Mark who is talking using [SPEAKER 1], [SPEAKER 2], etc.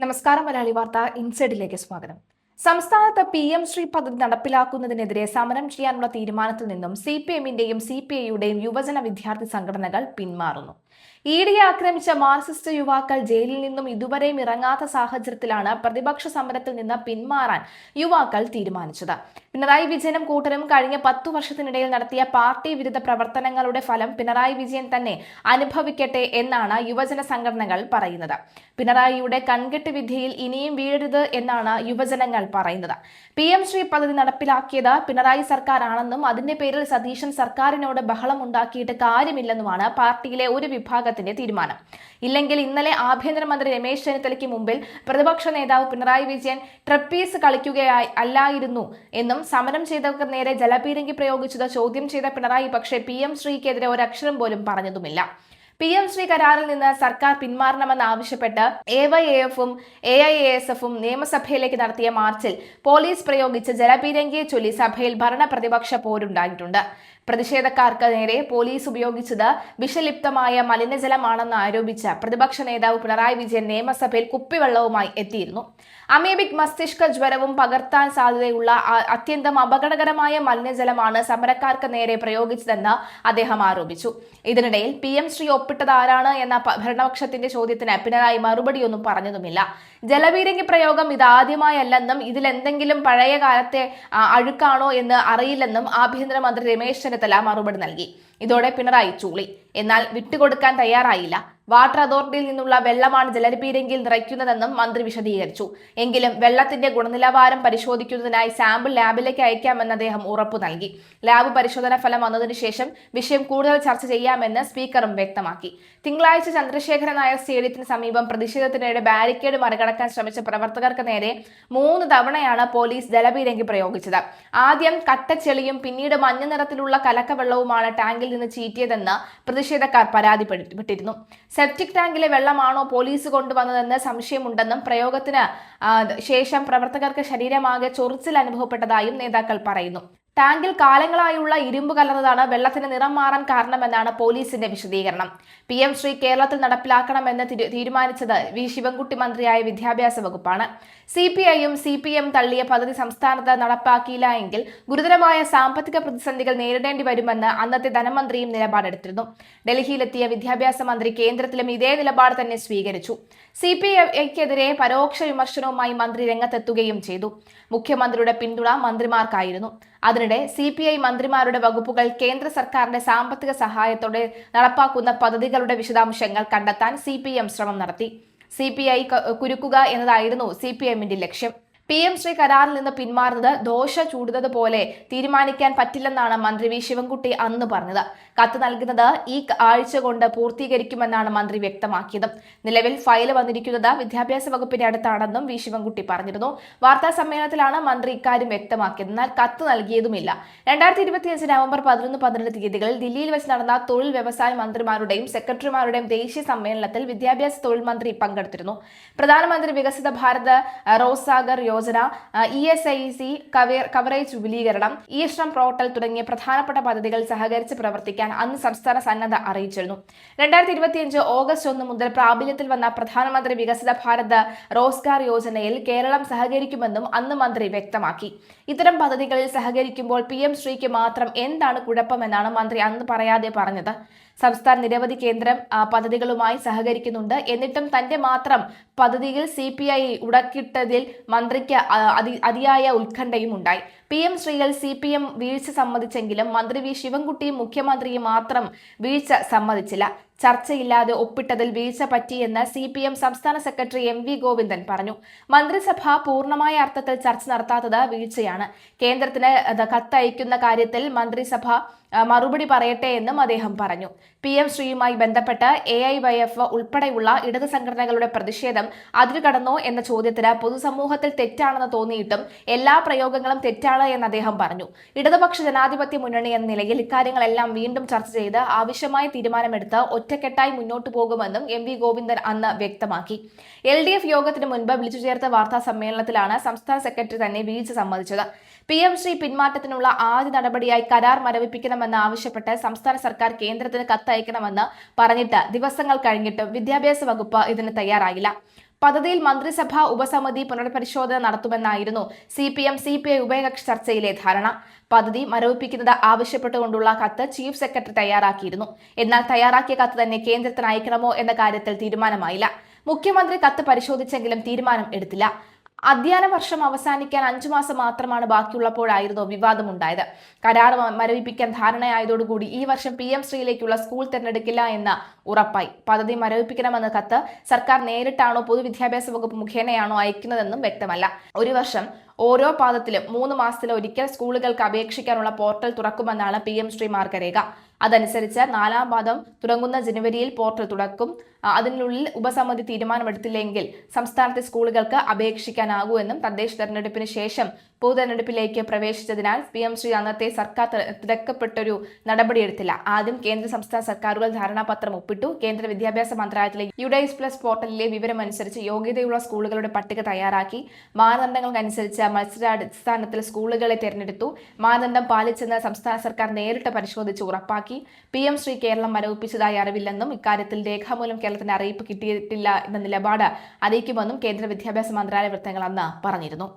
[SPEAKER 1] നമസ്കാരം. മലയാളി വാർത്ത ഇൻസൈഡിലേക്ക് സ്വാഗതം. സംസ്ഥാനത്ത് PM ശ്രീ പദ്ധതി നടപ്പിലാക്കുന്നതിനെതിരെ സമരം ചെയ്യാനുള്ള തീരുമാനത്തിൽ നിന്നും CPM-ന്റെയും CPI-യുടെയും യുവജന വിദ്യാർത്ഥി സംഘടനകൾ പിന്മാറുന്നു. ED ആക്രമിച്ച മാർക്സിസ്റ്റ് യുവാക്കൾ ജയിലിൽ നിന്നും ഇതുവരെയും ഇറങ്ങാത്ത സാഹചര്യത്തിലാണ് പ്രതിപക്ഷ സമരത്തിൽ നിന്ന് പിന്മാറാൻ യുവാക്കൾ തീരുമാനിച്ചത്. പിണറായി വിജയനും കൂട്ടരും കഴിഞ്ഞ 10 വർഷത്തിനിടയിൽ നടത്തിയ പാർട്ടി വിരുദ്ധ പ്രവർത്തനങ്ങളുടെ ഫലം പിണറായി വിജയൻ തന്നെ അനുഭവിക്കട്ടെ എന്നാണ് യുവജന സംഘടനകൾ പറയുന്നത്. പിണറായിയുടെ കൺകെട്ട് വിധിയിൽ ഇനിയും വീഴരുത് എന്നാണ് യുവജനങ്ങൾ പറയുന്നത്. PM ശ്രീ പദ്ധതി നടപ്പിലാക്കിയത് പിണറായി സർക്കാരാണെന്നും അതിന്റെ പേരിൽ സതീശൻ സർക്കാരിനോട് ബഹളമുണ്ടാക്കിയിട്ട് കാര്യമില്ലെന്നുമാണ് പാർട്ടിയിലെ ഒരു വിഭാഗത്തിന്റെ തീരുമാനം. ഇല്ലെങ്കിൽ ഇന്നലെ ആഭ്യന്തരമന്ത്രി രമേശ് ചെന്നിത്തലയ്ക്ക് മുമ്പിൽ പ്രതിപക്ഷ നേതാവ് പിണറായി വിജയൻ ട്രപ്പീസ് കളിക്കുകയായി അല്ലായിരുന്നു എന്നും സമരം ചെയ്തവർക്ക് നേരെ ജലപീരങ്കി പ്രയോഗിച്ചത് ചോദ്യം ചെയ്ത പിണറായി പക്ഷേ PM ശ്രീക്കെതിരെ ഒരക്ഷരം പോലും പറഞ്ഞതുമില്ല. PM ശ്രീ കരാറിൽ നിന്ന് സർക്കാർ പിന്മാറണമെന്നാവശ്യപ്പെട്ട് AYAF-ഉം AIASF-ഉം നിയമസഭയിലേക്ക് നടത്തിയ മാർച്ചിൽ പോലീസ് പ്രയോഗിച്ച് ജലപീരങ്കിയെ ചൊല്ലി സഭയിൽ ഭരണ പ്രതിപക്ഷ പോരുണ്ടായിട്ടുണ്ട്. പ്രതിഷേധക്കാർക്ക് നേരെ പോലീസ് ഉപയോഗിച്ചത് വിഷലിപ്തമായ മലിനജലമാണെന്ന് ആരോപിച്ച പ്രതിപക്ഷ നേതാവ് പിണറായി വിജയൻ നിയമസഭയിൽ കുപ്പിവെള്ളവുമായി എത്തിയിരുന്നു. അമീബിക് മസ്തിഷ്ക ജ്വരവും പകർത്താൻ സാധ്യതയുള്ള അത്യന്തം അപകടകരമായ മലിനജലമാണ് സമരക്കാർക്ക് നേരെ പ്രയോഗിച്ചതെന്ന് അദ്ദേഹം ആരോപിച്ചു. ഇതിനിടയിൽ PM ശ്രീ ഒപ്പിട്ടത് ആരാണ് എന്ന ഭരണപക്ഷത്തിന്റെ ചോദ്യത്തിന് പിണറായി മറുപടിയൊന്നും പറഞ്ഞതുമില്ല. ജലപീരങ്കി പ്രയോഗം ഇതാദ്യമായല്ലെന്നും ഇതിലെന്തെങ്കിലും പഴയ കാലത്തെ അഴുക്കാണോ എന്ന് അറിയില്ലെന്നും ആഭ്യന്തരമന്ത്രി രമേശ് ചെന്നിത്തല മറുപടി നൽകി. ഇതോടെ പിണറായി ചൂളി. എന്നാൽ വിട്ടുകൊടുക്കാൻ തയ്യാറായില്ല. വാട്ടർ അതോറിറ്റിയിൽ നിന്നുള്ള വെള്ളമാണ് ജലപീരങ്കിയിൽ നിറയ്ക്കുന്നതെന്നും മന്ത്രി വിശദീകരിച്ചു. എങ്കിലും വെള്ളത്തിന്റെ ഗുണനിലവാരം പരിശോധിക്കുന്നതിനായി സാമ്പിൾ ലാബിലേക്ക് അയക്കാമെന്ന് അദ്ദേഹം ഉറപ്പു നൽകി. ലാബ് പരിശോധന ഫലം വന്നതിനു ശേഷം വിഷയം കൂടുതൽ ചർച്ച ചെയ്യാമെന്ന് സ്പീക്കറും വ്യക്തമാക്കി. തിങ്കളാഴ്ച ചന്ദ്രശേഖരൻ നായർ സ്റ്റേഡിയത്തിന് സമീപം പ്രതിഷേധത്തിനിടെ ബാരിക്കേഡ് മറികടക്കാൻ ശ്രമിച്ച പ്രവർത്തകർക്ക് നേരെ 3 തവണയാണ് പോലീസ് ജലപീരങ്കി പ്രയോഗിച്ചത്. ആദ്യം കട്ടച്ചെളിയും പിന്നീട് മഞ്ഞ നിറത്തിലുള്ള കലക്കവെള്ളവുമാണ് ടാങ്കിൽ നിന്ന് ചീറ്റിയതെന്ന് പ്രതിഷേധക്കാർ പരാതിപ്പെട്ടിരുന്നു. സെപ്റ്റിക് ടാങ്കിലെ വെള്ളമാണോ പോലീസ് കൊണ്ടുവന്നതെന്ന് സംശയമുണ്ടെന്നും പ്രയോഗത്തിന് ശേഷം പ്രവർത്തകർക്ക് ശരീരമാകെ ചൊറിച്ചിൽ അനുഭവപ്പെട്ടതായും നേതാക്കൾ പറയുന്നു. ടാങ്കിൽ കാലങ്ങളായുള്ള ഇരുമ്പ് കലർന്നതാണ് വെള്ളത്തിന് നിറം മാറാൻ കാരണമെന്നാണ് പോലീസിന്റെ വിശദീകരണം. PM ശ്രീ കേരളത്തിൽ നടപ്പിലാക്കണമെന്ന് തീരുമാനിച്ചത് V ശിവൻകുട്ടി മന്ത്രിയായ വിദ്യാഭ്യാസ വകുപ്പാണ്. CPI-യും CPM തള്ളിയ പദ്ധതി സംസ്ഥാനത്ത് നടപ്പാക്കിയില്ല എങ്കിൽ ഗുരുതരമായ സാമ്പത്തിക പ്രതിസന്ധികൾ നേരിടേണ്ടി വരുമെന്ന് അന്നത്തെ ധനമന്ത്രിയും നിലപാടെടുത്തിരുന്നു. ഡൽഹിയിലെത്തിയ വിദ്യാഭ്യാസ മന്ത്രി കേന്ദ്രത്തിലും ഇതേ നിലപാട് തന്നെ സ്വീകരിച്ചു. CPI-ക്കെതിരെ പരോക്ഷ വിമർശനവുമായി മന്ത്രി രംഗത്തെത്തുകയും ചെയ്തു. മുഖ്യമന്ത്രിയുടെ പിന്തുണ മന്ത്രിമാർക്കായിരുന്നു. അതിനിടെ CPI മന്ത്രിമാരുടെ വകുപ്പുകൾ കേന്ദ്ര സർക്കാരിന്റെ സാമ്പത്തിക സഹായത്തോടെ നടപ്പാക്കുന്ന പദ്ധതികളുടെ വിശദാംശങ്ങൾ കണ്ടെത്താൻ CPM ശ്രമം നടത്തി. CPI കുരുക്കുക എന്നതായിരുന്നു CPM-ന്റെ ലക്ഷ്യം. PM ശ്രീ കരാറിൽ നിന്ന് പിന്മാറുന്നത് ദോശ ചൂടുന്നത് പോലെ തീരുമാനിക്കാൻ പറ്റില്ലെന്നാണ് മന്ത്രി V ശിവൻകുട്ടി അന്ന് പറഞ്ഞത്. കത്ത് നൽകുന്നത് ഈ ആഴ്ച കൊണ്ട് പൂർത്തീകരിക്കുമെന്നാണ് മന്ത്രി വ്യക്തമാക്കിയത്. നിലവിൽ ഫയൽ വന്നിരിക്കുന്നത് വിദ്യാഭ്യാസ വകുപ്പിന്റെ അടുത്താണെന്നും V ശിവൻകുട്ടി പറഞ്ഞിരുന്നു. വാർത്താ സമ്മേളനത്തിലാണ് മന്ത്രി ഇക്കാര്യം വ്യക്തമാക്കിയത്. എന്നാൽ കത്ത് നൽകിയതുമില്ല. 2025 നവംബർ 11-12 തീയതികളിൽ ദില്ലിയിൽ വെച്ച് നടന്ന തൊഴിൽ വ്യവസായ മന്ത്രിമാരുടെയും സെക്രട്ടറിമാരുടെയും ദേശീയ സമ്മേളനത്തിൽ വിദ്യാഭ്യാസ തൊഴിൽ മന്ത്രി പങ്കെടുത്തിരുന്നു. പ്രധാനമന്ത്രി വികസിത ഭാരത് റോസാഗർ യോജന, ESIC കവറേജ് വിപുലീകരണം, ഇ-ശ്രം പോർട്ടൽ തുടങ്ങിയ പ്രധാനപ്പെട്ട പദ്ധതികൾ സഹകരിച്ച് പ്രവർത്തിക്കാൻ അന്ന് സംസ്ഥാന സന്നദ്ധ അറിയിച്ചിരുന്നു. 2025 ഓഗസ്റ്റ് 1 മുതൽ പ്രാബല്യത്തിൽ വന്ന പ്രധാനമന്ത്രി വികസിത ഭാരത് റോസ്ഗാർ യോജനയിൽ കേരളം സഹകരിക്കുമെന്നും അന്ന് മന്ത്രി വ്യക്തമാക്കി. ഇത്തരം പദ്ധതികളിൽ സഹകരിക്കുമ്പോൾ PM ശ്രീക്ക് മാത്രം എന്താണ് കുഴപ്പമെന്നാണ് മന്ത്രി അന്ന് പറയാതെ പറഞ്ഞത്. സംസ്ഥാന നിരവധി കേന്ദ്രം പദ്ധതികളുമായി സഹകരിക്കുന്നുണ്ട്. എന്നിട്ടും തന്റെ മാത്രം പദ്ധതിയിൽ CPI ഉടക്കിട്ടതിൽ മന്ത്രിക്ക് അതിയായ ഉത്കണ്ഠയും ഉണ്ടായി. PM ശ്രീയിൽ CPM വീഴ്ച സമ്മതിച്ചെങ്കിലും മന്ത്രി V ശിവൻകുട്ടിയും മുഖ്യമന്ത്രിയും മാത്രം വീഴ്ച സമ്മതിച്ചില്ല. ചർച്ചയില്ലാതെ ഒപ്പിട്ടതിൽ വീഴ്ച പറ്റിയെന്ന് CPM സംസ്ഥാന സെക്രട്ടറി MV ഗോവിന്ദൻ പറഞ്ഞു. മന്ത്രിസഭ പൂർണ്ണമായ അർത്ഥത്തിൽ ചർച്ച നടത്താത്തത് വീഴ്ചയാണ്. കേന്ദ്രത്തിന് കത്തയക്കുന്ന കാര്യത്തിൽ മന്ത്രിസഭ മറുപടി പറയട്ടെ എന്നും അദ്ദേഹം പറഞ്ഞു. PM ശ്രീയുമായി ബന്ധപ്പെട്ട് AIYF ഉൾപ്പെടെയുള്ള ഇടത് സംഘടനകളുടെ പ്രതിഷേധം അതിരുകടന്നോ എന്ന ചോദ്യത്തിന് പൊതുസമൂഹത്തിൽ തെറ്റാണെന്ന് തോന്നിയിട്ടും എല്ലാ പ്രയോഗങ്ങളും തെറ്റാണ് എന്ന് അദ്ദേഹം പറഞ്ഞു. ഇടതുപക്ഷ ജനാധിപത്യ മുന്നണി എന്ന നിലയിൽ ഇക്കാര്യങ്ങളെല്ലാം വീണ്ടും ചർച്ച ചെയ്ത് ആവശ്യമായ തീരുമാനമെടുത്ത് ഒറ്റക്കെട്ടായി മുന്നോട്ടു പോകുമെന്നും MV ഗോവിന്ദൻ അന്ന് വ്യക്തമാക്കി. LDF യോഗത്തിന് മുൻപ് വിളിച്ചു ചേർത്ത വാർത്താ സമ്മേളനത്തിലാണ് സംസ്ഥാന സെക്രട്ടറി തന്നെ വീഴ്ച സമ്മതിച്ചത്. PM ശ്രീ പിന്മാറ്റത്തിനുള്ള ആദ്യ നടപടിയായി കരാർ മരവിപ്പിക്കണമെന്ന് ആവശ്യപ്പെട്ട് സംസ്ഥാന സർക്കാർ കേന്ദ്രത്തിന് കത്തയക്കണമെന്ന് പറഞ്ഞിട്ട് ദിവസങ്ങൾ കഴിഞ്ഞിട്ടും വിദ്യാഭ്യാസ വകുപ്പ് ഇതിന് തയ്യാറായില്ല. പദ്ധതിയിൽ മന്ത്രിസഭാ ഉപസമിതി പുനർപരിശോധന നടത്തുമെന്നായിരുന്നു CPI ഉഭയകക്ഷി ചർച്ചയിലെ ധാരണ. പദ്ധതി മരവിപ്പിക്കുന്നത് ആവശ്യപ്പെട്ടുകൊണ്ടുള്ള കത്ത് ചീഫ് സെക്രട്ടറി തയ്യാറാക്കിയിരുന്നു. എന്നാൽ തയ്യാറാക്കിയ കത്ത് തന്നെ കേന്ദ്രത്തിന് അയക്കണമോ എന്ന കാര്യത്തിൽ തീരുമാനമായില്ല. മുഖ്യമന്ത്രി കത്ത് പരിശോധിച്ചെങ്കിലും തീരുമാനം എടുത്തില്ല. അധ്യയന വർഷം അവസാനിക്കാൻ 5 മാസം മാത്രമാണ് ബാക്കിയുള്ളപ്പോഴായിരുന്നു വിവാദമുണ്ടായത്. കരാർ മരവിപ്പിക്കാൻ ധാരണയായതോടുകൂടി ഈ വർഷം PM ശ്രീയിലേക്കുള്ള സ്കൂൾ തിരഞ്ഞെടുക്കില്ല എന്ന് ഉറപ്പായി. പദ്ധതി മരവിപ്പിക്കണമെന്ന കത്ത് സർക്കാർ നേരിട്ടാണോ പൊതുവിദ്യാഭ്യാസ വകുപ്പ് മുഖേനയാണോ അയക്കുന്നതെന്നും വ്യക്തമല്ല. ഒരു വർഷം ഓരോ പാദത്തിലും 3 മാസത്തിലൊരിക്കൽ സ്കൂളുകൾക്ക് അപേക്ഷിക്കാനുള്ള പോർട്ടൽ തുറക്കുമെന്നാണ് PM ശ്രീ മാർഗരേഖ. അതനുസരിച്ച് 4ാം പാദം തുടങ്ങുന്ന ജനുവരിയിൽ പോർട്ടൽ തുറക്കും. അതിനുള്ളിൽ ഉപസമിതി തീരുമാനമെടുത്തില്ലെങ്കിൽ സംസ്ഥാനത്തെ സ്കൂളുകൾക്ക് അപേക്ഷിക്കാനാകൂ എന്നും തദ്ദേശ തെരഞ്ഞെടുപ്പിന് ശേഷം പൊതുതെരഞ്ഞെടുപ്പിലേക്ക് പ്രവേശിച്ചതിനാൽ PM ശ്രീ അന്നത്തെ സർക്കാർ തിരക്കപ്പെട്ടൊരു നടപടിയെടുത്തില്ല. ആദ്യം കേന്ദ്ര സംസ്ഥാന സർക്കാരുകൾ ധാരണാപത്രം ഒപ്പിട്ടു. കേന്ദ്ര വിദ്യാഭ്യാസ മന്ത്രാലയത്തിലെ UDAIS+ പോർട്ടലിലെ വിവരമനുസരിച്ച് യോഗ്യതയുള്ള സ്കൂളുകളുടെ പട്ടിക തയ്യാറാക്കി. മാനദണ്ഡങ്ങൾക്കനുസരിച്ച് മത്സരാടിസ്ഥാനത്തിൽ സ്കൂളുകളെ തെരഞ്ഞെടുത്തു. മാനദണ്ഡം പാലിച്ചെന്ന് സംസ്ഥാന സർക്കാർ നേരിട്ട് പരിശോധിച്ച് ഉറപ്പാക്കി. PM ശ്രീ കേരളം മരവിപ്പിച്ചതായി അറിവില്ലെന്നും ഇക്കാര്യത്തിൽ രേഖാമൂലം കേരളത്തിന് അറിയിപ്പ് കിട്ടിയിട്ടില്ല എന്ന നിലപാട് അറിയിക്കുമെന്നും കേന്ദ്ര വിദ്യാഭ്യാസ മന്ത്രാലയ വൃത്തങ്ങൾ അന്ന് പറഞ്ഞിരുന്നു.